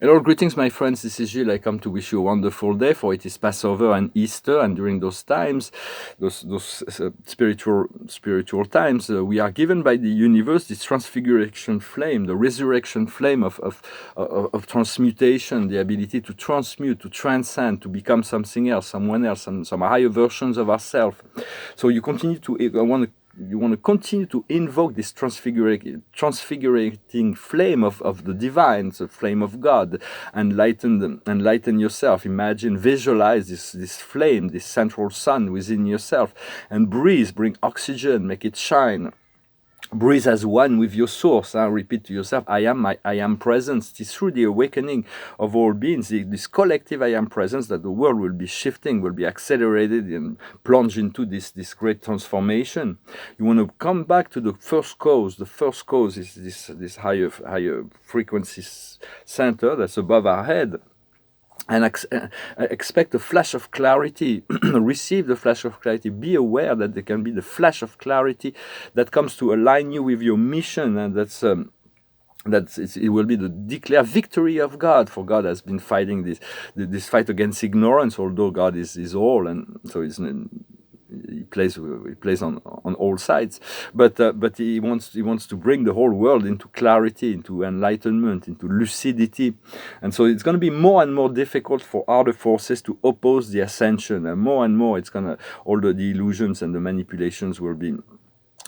Hello, greetings, my friends. This is Gilles. I come to wish you a wonderful day, for it is Passover and Easter, and during those times, those spiritual times, we are given by the universe this transfiguration flame, the resurrection flame of transmutation, the ability to transmute, to transcend, to become something else, someone else, some higher versions of ourselves. So you continue to. You want to continue to invoke this transfigurating flame of the divine, the flame of God, enlighten yourself. Imagine, visualize this flame, this central sun within yourself, and breathe, bring oxygen, make it shine. Breathe as one with your source. Repeat to yourself, I am presence. It is through the awakening of all beings, this collective I am presence, that the world will be shifting, will be accelerated and plunge into this great transformation. You want to come back to the first cause. The first cause is this higher frequency center that's above our head. And expect a flash of clarity. Receive the flash of clarity. Be aware that there can be the flash of clarity that comes to align you with your mission, and it will be the declared victory of God. For God has been fighting this fight against ignorance, although God is all, and so he plays on all sides, but he wants to bring the whole world into clarity, into enlightenment, into lucidity, and so it's going to be more and more difficult for other forces to oppose the ascension, and more it's going to, all the illusions and the manipulations will be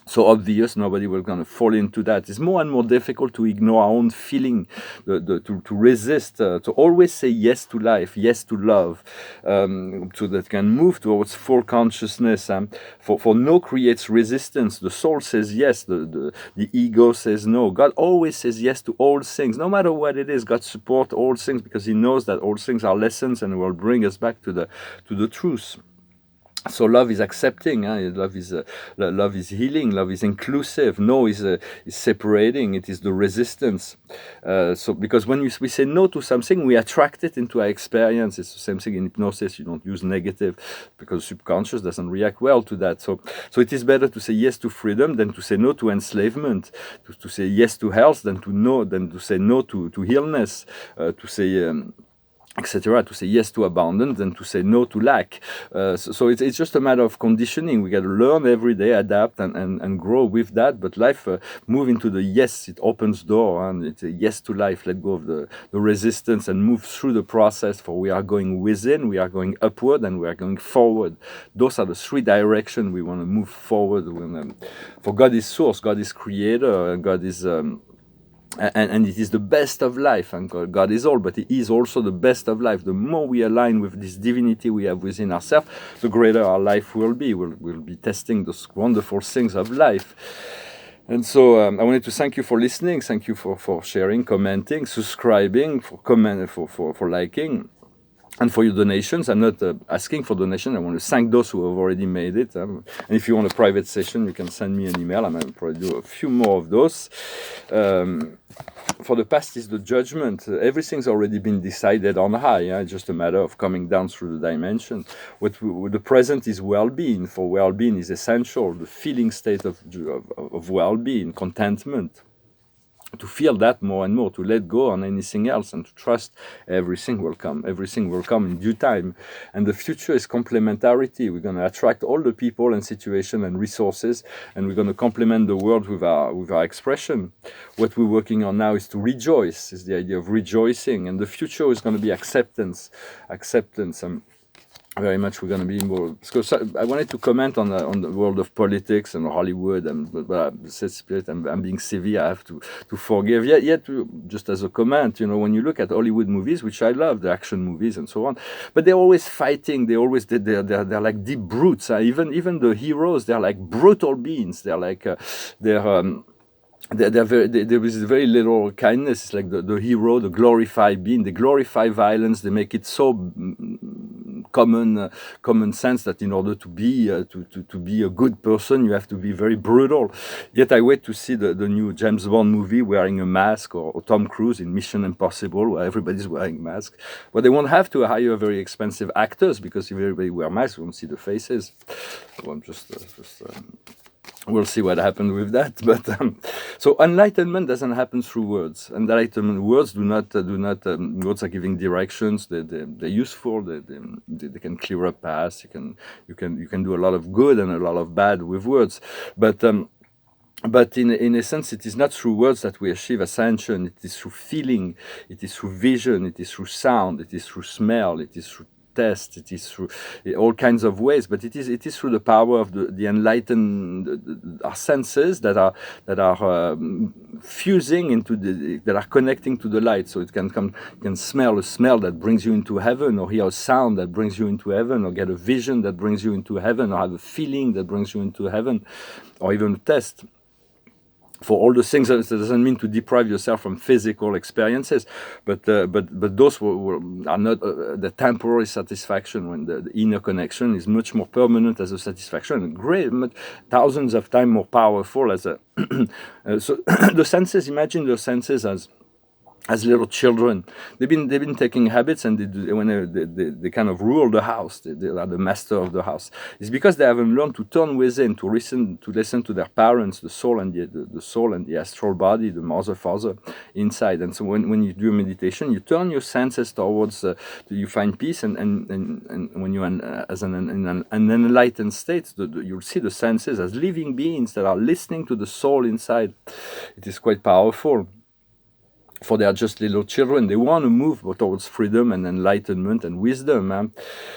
so obvious, nobody will going to fall into that. It's more and more difficult to ignore our own feeling, to resist, to always say yes to life, yes to love, so that can move towards full consciousness. For no creates resistance. The soul says yes, the ego says no. God always says yes to all things, no matter what it is. God supports all things because he knows that all things are lessons and will bring us back to the truth. So love is accepting, love is healing, love is inclusive. No is separating. It is the resistance. So because when we say no to something, we attract it into our experience. It's the same thing in hypnosis. You don't use negative because subconscious doesn't react well to that. So it is better to say yes to freedom than to say no to enslavement. To say yes to health than to say no to illness. To say etc., to say yes to abundance and to say no to lack. So it's just a matter of conditioning. We got to learn every day, adapt and grow with that. But life, move into the yes, it opens door, and it's a yes to life. Let go of the resistance and move through the process, for we are going within, we are going upward, and we are going forward. Those are the three directions we want to move forward. For God is source, God is creator, God is... And it is the best of life, and God is all, but he is also the best of life. The more we align with this divinity we have within ourselves, the greater our life will be. We'll be testing those wonderful things of life. And so I wanted to thank you for listening. Thank you for sharing, commenting, subscribing, for liking, and for your donations. I'm not asking for donation. I want to thank those who have already made it. And if you want a private session, you can send me an email. I might probably do a few more of those. For the past is the judgment. Everything's already been decided on high. It's just a matter of coming down through the dimension. The present is well-being. For well-being is essential. The feeling state of well-being, contentment. To feel that more and more, to let go on anything else, and to trust everything will come. Everything will come in due time. And the future is complementarity. We're going to attract all the people and situation and resources, and we're going to complement the world with our expression. What we're working on now is to rejoice, is the idea of rejoicing. And the future is going to be acceptance. Very much we're going to be more, because I wanted to comment on the world of politics and Hollywood, but I'm being severe. I have to forgive. Yet just as a comment, when you look at Hollywood movies, which I love, the action movies and so on, but they're always fighting. They're like deep brutes. Even the heroes, they're like brutal beings. They're like there is very little kindness. It's like the hero, the glorified being. They glorify violence. They make it so common sense that in order to be a good person, you have to be very brutal. Yet I wait to see the new James Bond movie wearing a mask, or Tom Cruise in Mission Impossible, where everybody's wearing masks. But they won't have to hire very expensive actors, because if everybody wear masks, we won't see the faces. So I'm just we'll see what happened with that. But so enlightenment doesn't happen through words. Enlightenment words words are giving directions. They're useful. They can clear up paths. You can do a lot of good and a lot of bad with words. But in a sense, it is not through words that we achieve ascension. It is through feeling, it is through vision, it is through sound, it is through smell, it is through taste, it is through all kinds of ways. But it is through the power of the enlightened our senses that are fusing into that are connecting to the light. So it can come, you can smell a smell that brings you into heaven, or hear a sound that brings you into heaven, or get a vision that brings you into heaven, or have a feeling that brings you into heaven, or even a taste. For all those things, that doesn't mean to deprive yourself from physical experiences, but those are not the temporary satisfaction. When the inner connection is much more permanent as a satisfaction, great, thousands of times more powerful as a. So the senses. Imagine the senses as little children. They've been taking habits, and they kind of rule the house. They are the master of the house. It's because they haven't learned to turn within, to listen to their parents, the soul and the soul and the astral body, the mother, father inside. And so when you do meditation, you turn your senses towards. You find peace, and when you're in an enlightened state, you'll see the senses as living beings that are listening to the soul inside. It is quite powerful. For they are just little children. They want to move towards freedom and enlightenment and wisdom.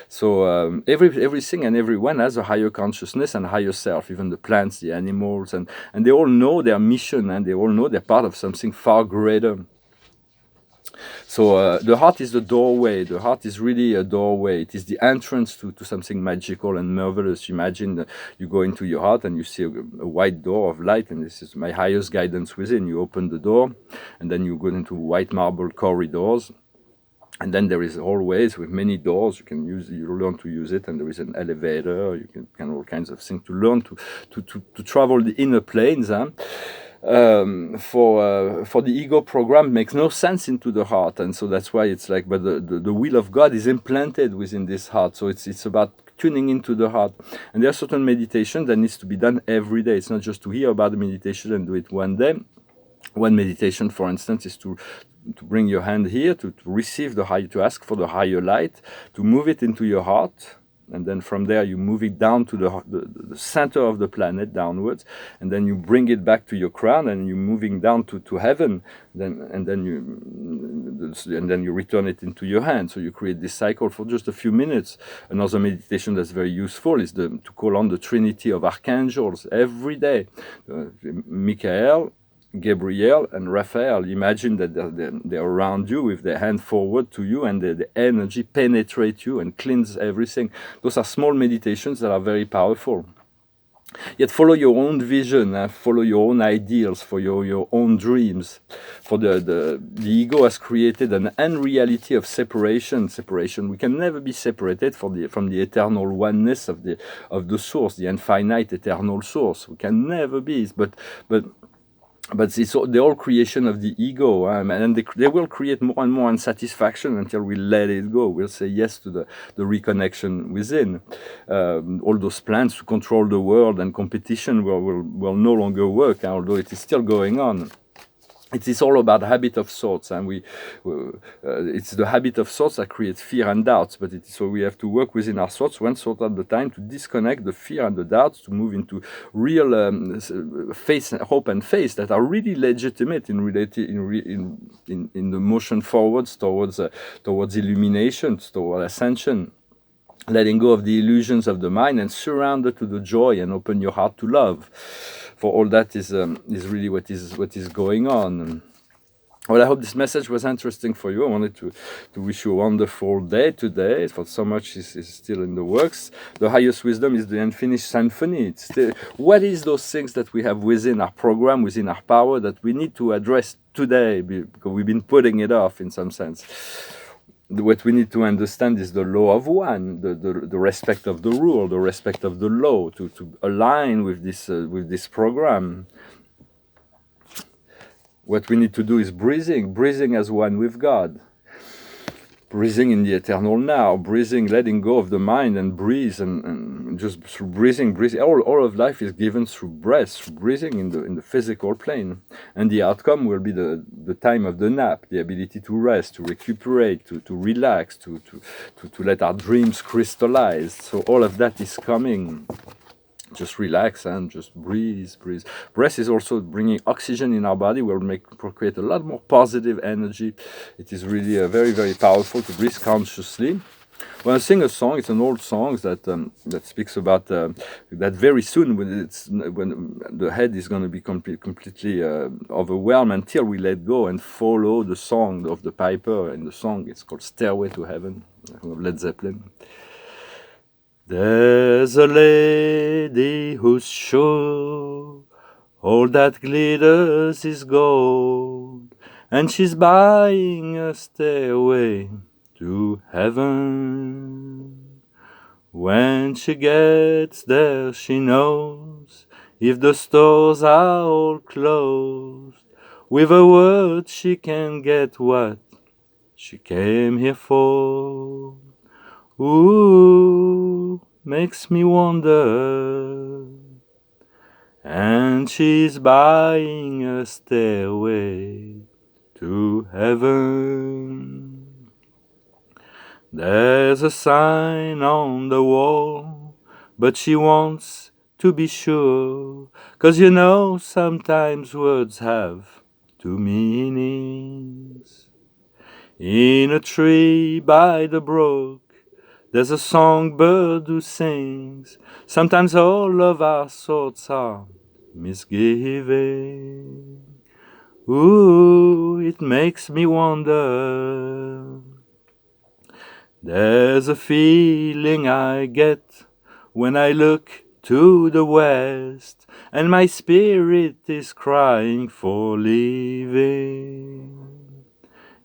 So everything and everyone has a higher consciousness and higher self, even the plants, the animals, and they all know their mission, and they all know they're part of something far greater. So the heart is the doorway. The heart is really a doorway. It is the entrance to something magical and marvelous. Imagine you go into your heart and you see a white door of light, and this is my highest guidance within. You open the door, and then you go into white marble corridors. And then there is always, with many doors, you learn to use it, and there is an elevator. You can all kinds of things to learn to travel the inner planes. For the ego program makes no sense into the heart, and so that's why it's like, but the will of God is implanted within this heart. So it's about tuning into the heart, and there are certain meditation that needs to be done every day. It's not just to hear about the meditation and do it one day. One meditation, for instance, is to bring your hand here, to receive the higher, to ask for the higher light, to move it into your heart. And then from there, you move it down to the center of the planet, downwards, and then you bring it back to your crown, and you're moving down to heaven. Then you return it into your hand. So you create this cycle for just a few minutes. Another meditation that's very useful is to call on the Trinity of archangels every day. Michael, Gabriel, and Raphael. Imagine that they're around you with their hand forward to you, and the energy penetrates you and cleans everything. Those are small meditations that are very powerful. Yet follow your own vision, follow your own ideals, for your own dreams. For the ego has created an unreality of separation. We can never be separated from the eternal oneness of the source, the infinite eternal source. We can never be. But it's the whole creation of the ego, and they will create more and more unsatisfaction until we let it go. We'll say yes to the reconnection within. All those plans to control the world and competition will no longer work, although it is still going on. It is all about habit of thoughts, and it's the habit of thoughts that creates fear and doubts. So we have to work within our thoughts, one thought at a time, to disconnect the fear and the doubts, to move into real hope and faith that are really legitimate in the motion forwards towards illumination, towards ascension. Letting go of the illusions of the mind and surrender to the joy and open your heart to love. For all that is really what is going on. Well, I hope this message was interesting for you. I wanted to wish you a wonderful day today. For so much is still in the works. The highest wisdom is the unfinished symphony. What is those things that we have within our program, within our power, that we need to address today, because we've been putting it off in some sense. What we need to understand is the law of one, the respect of the rule, the respect of the law, to align with this program. What we need to do is breathing as one with God. breathing in the eternal now, breathing, letting go of the mind and breathe, and just through breathing. All of life is given through breath, through breathing in the physical plane. And the outcome will be the time of the nap, the ability to rest, to recuperate, to relax, to let our dreams crystallize. So all of that is coming. Just relax and just breathe. Breath is also bringing oxygen in our body. Will create a lot more positive energy. It is really very, very powerful to breathe consciously. When I sing a song, it's an old song that speaks about that very soon when the head is going to be completely overwhelmed until we let go and follow the song of the piper. And the song, it's called "Stairway to Heaven" of Led Zeppelin. There's a lady who's sure all that glitters is gold, and she's buying a stairway to heaven. When she gets there, she knows if the stores are all closed, with a word she can get what she came here for. Ooh, makes me wonder. And she's buying a stairway to heaven. There's a sign on the wall, but she wants to be sure, 'cause you know sometimes words have two meanings. In a tree by the brook, there's a songbird who sings. Sometimes all of our thoughts are misgiving. Ooh, it makes me wonder. There's a feeling I get when I look to the west, and my spirit is crying for leaving.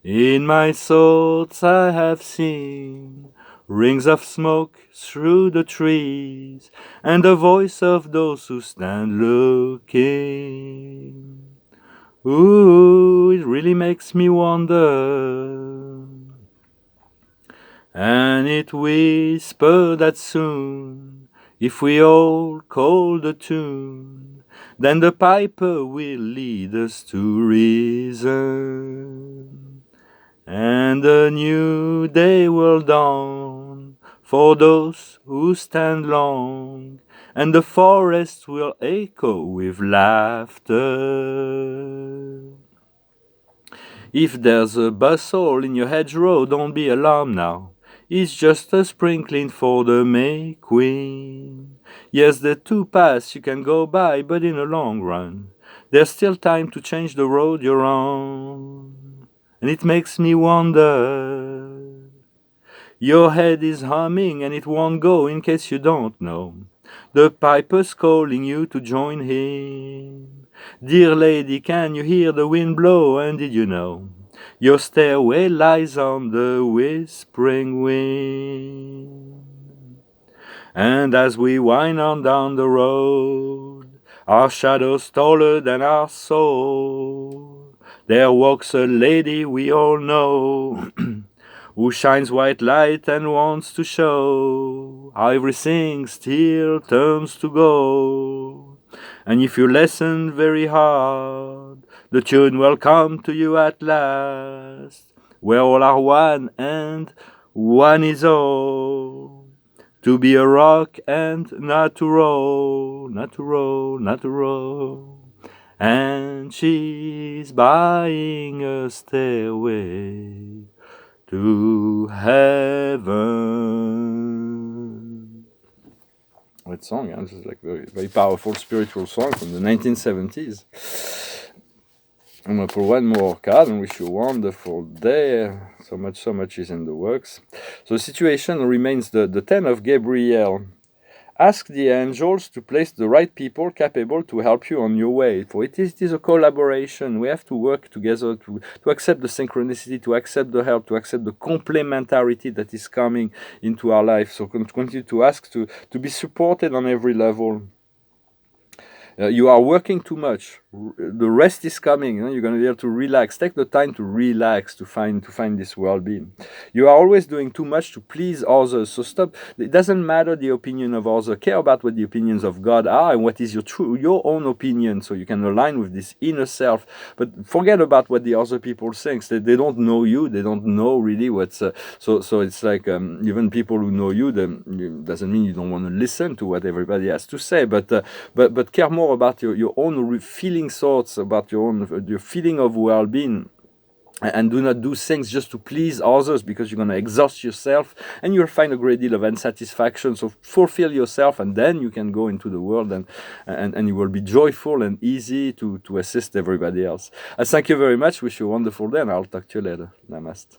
In my thoughts I have seen rings of smoke through the trees, and the voice of those who stand looking. Ooh, it really makes me wonder. And it whispered that soon, if we all call the tune, then the piper will lead us to reason. And a new day will dawn for those who stand long, and the forest will echo with laughter. If there's a bustle in your hedgerow, don't be alarmed now. It's just a sprinkling for the May Queen. Yes, there are two paths you can go by, but in the long run, there's still time to change the road you're on. And it makes me wonder. Your head is humming and it won't go, in case you don't know. The piper's calling you to join him. Dear lady, can you hear the wind blow? And did you know your stairway lies on the whispering wind? And as we wind on down the road, our shadows taller than our soul, there walks a lady we all know, who shines white light and wants to show how everything still turns to gold. And if you listen very hard, the tune will come to you at last, where all are one and one is all. To be a rock and not to roll, not to roll, not to roll. And she's buying a stairway to heaven. That song, yeah, just like very, very powerful spiritual song from the 1970s. I'm gonna pull one more card and wish you a wonderful day. So much is in the works. So the situation remains the 10 of Gabriel. Ask the angels to place the right people capable to help you on your way. For it is a collaboration. We have to work together to accept the synchronicity, to accept the help, to accept the complementarity that is coming into our life. So continue to ask to be supported on every level. You are working too much. the rest is coming. You're going to be able to relax. Take the time to relax, to find this well-being. You are always doing too much to please others, so stop. It doesn't matter the opinion of others. Care about what the opinions of God are and what is your own opinion, so you can align with this inner self. But forget about what the other people think. They don't know you. They don't know really what's so it's like even people who know you, doesn't mean you don't want to listen to what everybody has to say, but care more about your own feeling thoughts, about your feeling of well-being, and do not do things just to please others, because you're going to exhaust yourself and you'll find a great deal of unsatisfaction. So fulfill yourself, and then you can go into the world, and you will be joyful and easy to assist everybody else. I thank you very much. Wish you a wonderful day, and I'll talk to you later. Namaste.